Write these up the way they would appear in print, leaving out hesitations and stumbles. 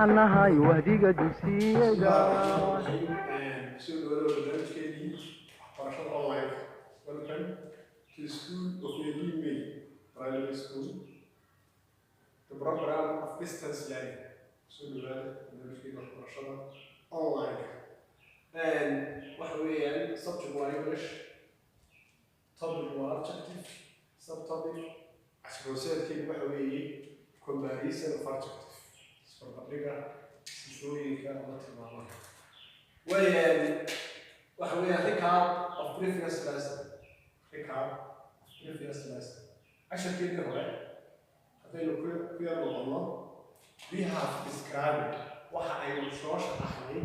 waxaan nahay wahdiga dugsiyada soo dhawaada barnaamijkeedii waxbarashada online. Welcome to the School of Elime Primary School, the program of distance learning. Soo dhawaada barnaamijkeedii waxbarashada online. Waxa weeyaan subject waa English, topic waa adjective, subtopic casharooseedkeedu waxa weeye comparison of adjective. Isbarbardhigga sifooyinka ama tilmaamaha. Waxa weeyaan recap of previous lesson. Casharkeedii hore haddaynu ku yar noqono, we have described waxa aynu soo sharaxnay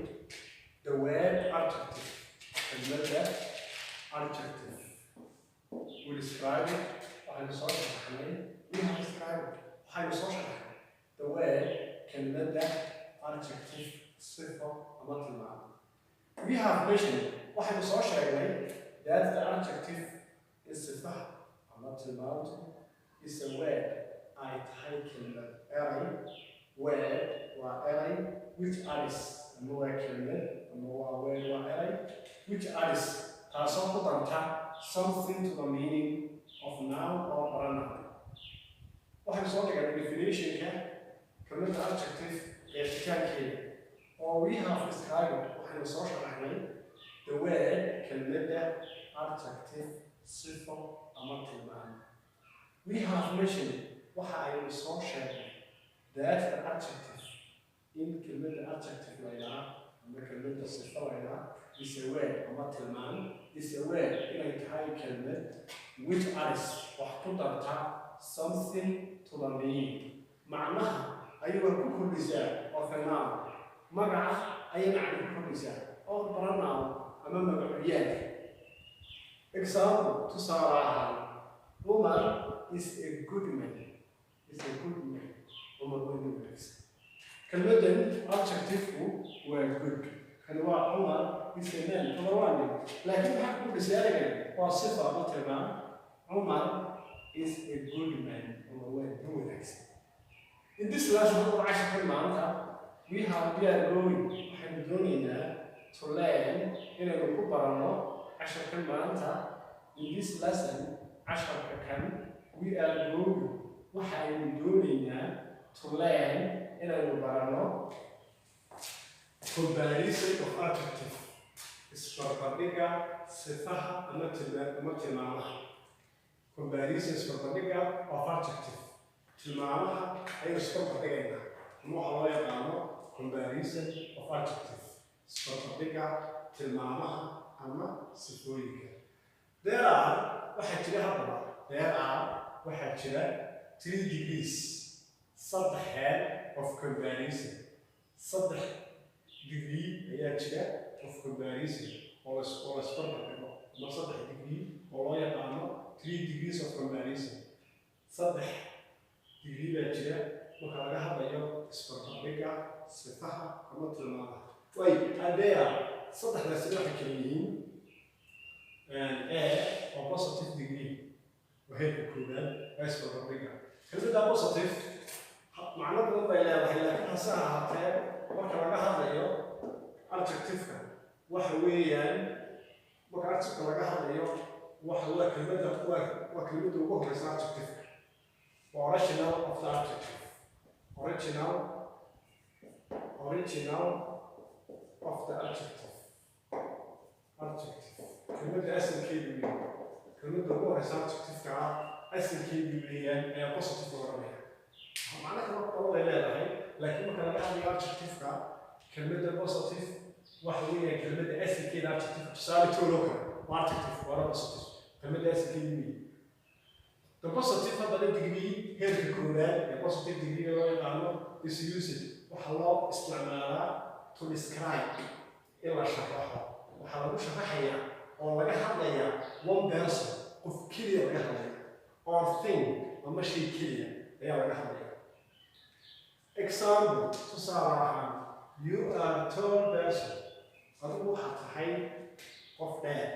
the word adjective. Kelmadda adjective. We described waxaynu soo sharaxnay. We have described waxaynu soo sharaxnay the word kelmadda adjective sifo ama tilmaamo. We have mentioned waxaynu soo sheegnay that the adjective is sifaha ama tilmaamtu is a word ay tahay kelmad eray. Word waa eray which adds ama waa kelmad ama waa word waa eray which adds taasoo ku danta something to the meaning of noun or pronoun. waxaynu soo dhiganay definitionka kelmadda adjective ee xitaankeeda. Or we have described waxaynu soo sharaxnay the word kelmadda adjective sifo ama tilmaamo. We have mentioned waxa aynu soo sheegnay that the adjective in kelmadda adjective laydhaa ama kelmadda sifo laydhaa is a word ama tilmaamo is a word inay tahay kelmad which adds wax ku darta something to the meaning. macnaha ayuu ku kordhisaa of a noun. magaca ayay macno ku kordhisaa oo pronoun ama magacyad. Example, tusaale ahaan, woman is a good man. Woman waa nin wanaagsan. kelmaddan adjective-ku waa good. kan waa woman is a man. kama waa nin. laakiin maxaa ku kordhisaa waa sifa ama tilmaam. woman is a good man. waa nin wanaagsan. In this lesson, waxaan maanta we are going waxaynu doonaynaa to learn inaynu ku baranno casharkan maanta. In this lesson casharka kan we are going waxaynu doonaynaa to learn inaynu baranno comparison of adjective. Isbarbardhigga sifaha ama tilmaamaha. Comparison isbarbardhigga of adjective. tilmaamaha ayaynu isbarbardhigaynaa ama waxaa loo yaqaano comparison of adjective. isbarbardhigga tilmaamaha ama sifooyinka. waxaa jira 3 degrees 3 head of comparison. 3 degree ayaa jira of comparison oo la isbarbardhigo ama 3 degree oo loo yaqaano 3 degrees of comparison. 3 degree baa jira marka laga hadlayo isbarbardhigga sifaha ama tilmaamaha. saddexdaasi waxay kala yihiin oo positive degree waa heerka koowaad ee isbarbardhigga. kelmadda positive macno badan bay leedahay, laakiin hase ahaatee marka laga hadlayo adjective-ka waxa weeyaan marka adjective laga hadlayo waa kelmadda ugu horeysa adjective-ka. Original of the adjective. Original of the adjective. kelmadda asalkeedu weeyaan. kelmadda ugu horeysa adjective-ka asalkeedu weeyaan ayaa positive loo odhanaya. macno kala badan bay leedahay, laakiin marka laga hadlayo adjective-ka kelmadda positive waxa weeyaan kelmadda asalkeeda adjective. tusaale tool oo kale waa adjective waa positive. kelmadda asalkeedu weeyaan. The positive hadda degree heerka koowaad ee positive degree loo yaqaano is used waxaa loo isticmaalaa to describe in la sharaxo. waxaa lagu sharaxayaa oo laga hadlayaa one person qof keliya laga hadlaya or thing ama shay keliya ayaa laga hadlaya. Example, tusaale ahaan, you are a tall person. adigu waxaad tahay qof dheer.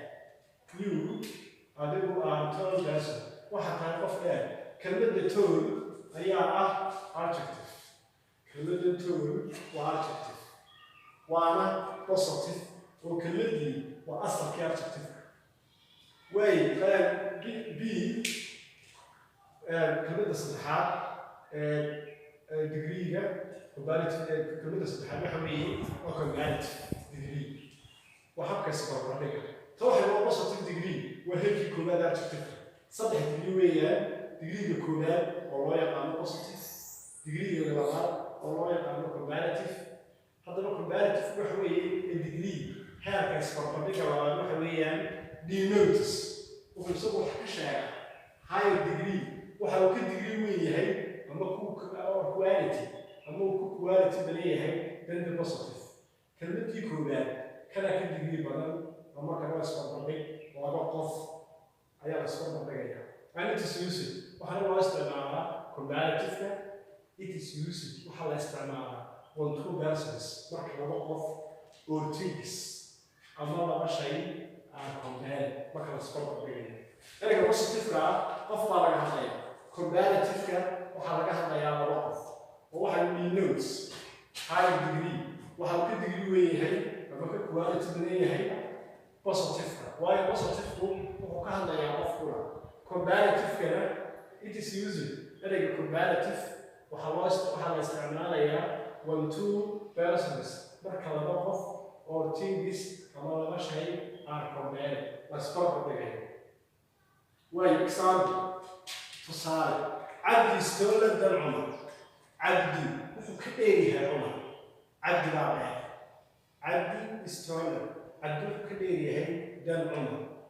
adigu are a tall person. waxaa tahay qof dheer. kelmadda tall ayaa ah adjective. كلمة تول وادجكتيف وأنا بوزيتيف وكلمتي وأصل كادجكتيف واي بي كلمة الصحة ديجريجا وبالت كلمة الصحة محمية وكمالت ديجري وحبك السبب ربك توحي هو بوزيتيف ديجري وهيك كلمة adjective صدح ديجري ديجري كلمة والله يقام بوزيتيف ديجري للغة والله يقام كمالتيف هذا كمالتيف وحوي الديجري هذا السبب ربك وحوي denotes وفي الصبح كشاع higher degree وحاول كل degree وين هي أما quality أما quality بنيه هي then the positive كلمة يكون كان كل degree بدل أما كان اسمه ربي وأبغى قف أيام اسمه ربي يعني تسيوسي وحنا استعمالها comparative it is used وحنا استعمالها one two persons مركب أبغى قف or things أما ما شيء compare marka la soo bandhigayo erayga positive-ka qof baa laga hadlayaa comparative-ka waxaa laga hadlayaa laba qof oo waxa uu denotes high degree waxa uu ka degree weyn yahay ama ka quality badan yahay positive-ka waayo positive-ku wuxuu ka hadlayaa qof kula comparative-kana it is used erayga comparative waxaa la isticmaalayaa one two persons marka laba qof or things ama laba shay are compared let's talk about it well example تصارع عبد استولد العمر عبدي وحو كديريها عمر عبد بابا عبدي استولد عبد وحو كديريها دم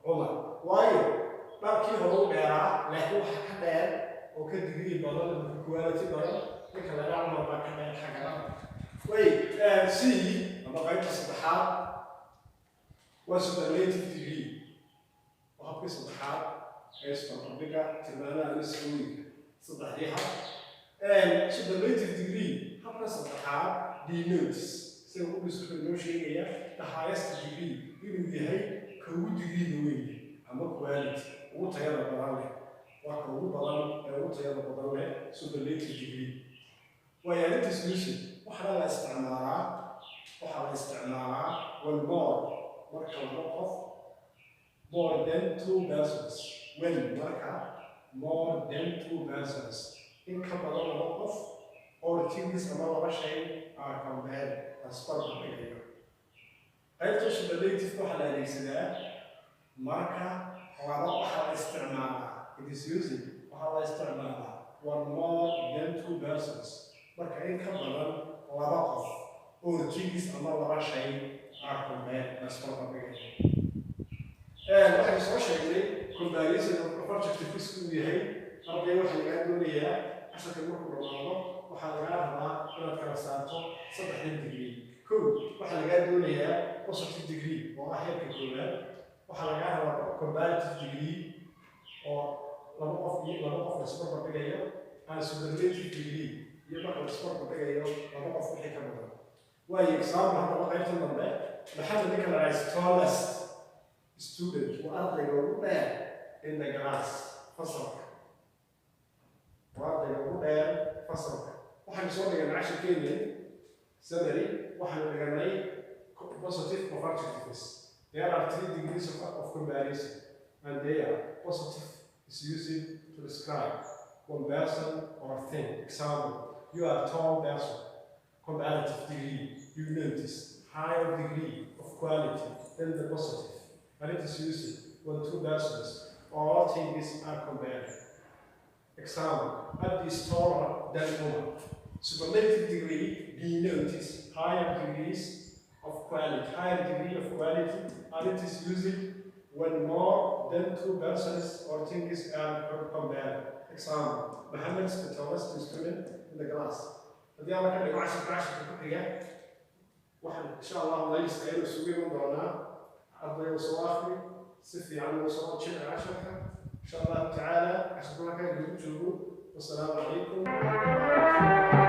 عمر وايو markii hore u dheeraa laakiin waxa ka dheer oo ka digri badan oo quality badan marka la raaco ma ka dheer xagga way c ama qaybta saddexaad waa superlative degree waxa ku saddexaad اسمه ربك تماما نسوي صدحيها superlative degree حتى صدحها denotes سووا بسكنوا شيء the highest degree يبين هي كو degree دوين أما quality وطيارة بدرله وكو بدرله وطيارة بدرله superlative degree ويعني تسميشن وحلا استعمارها والمور مركب موقف more than two persons when more than two persons in couple of or things about a shay are compared as part of the video. I touched the latest wahala isda marka laba waxa isticmaala it is using waxa isticmaala one more than two persons marka in ka badan laba qof or things ama laba shay are compared as part of the video. waxay soo sheegay comparison of project fiscal yahay arday waxa laga doonayaa asharka markuu dhamaado waxa laga rabaa inaad kala saarto saddex degree kow waxa laga doonayaa positive degree oo ah heerka koowaad waxa laga rabaa comparative degree oo laba qof isku barbardhigayo and superlative degree iyo marka la isku barbardhigayo laba qof wixii ka badan waayo example hadda qaybta dambe maxamed ninka la raayay tallest student وأرضي وروبان in the class فصلك وأرضي وروبان فصلك وحن صوري أنا 10 كلمة summary وحن نجمعي positive of adjectives there are 3 degrees of comparison and they are positive is used to describe one person or thing example you are a tall person comparative degree you notice higher degree of quality than the positive and it is used when two persons or things are compared. Example, Abdi is taller than woman. Superlative degree denotes higher degrees of quality, and it is used when more than two persons or things are compared. Example, Muhammad is the tallest student in the class. هذه أنا كان لي 10 كوبية. واحد إن شاء الله الله يستعين وسوي من دونه. أرضي وصوافي سفي عنه وصوات شيء عشرة إن شاء الله تعالى أشكرك والسلام عليكم.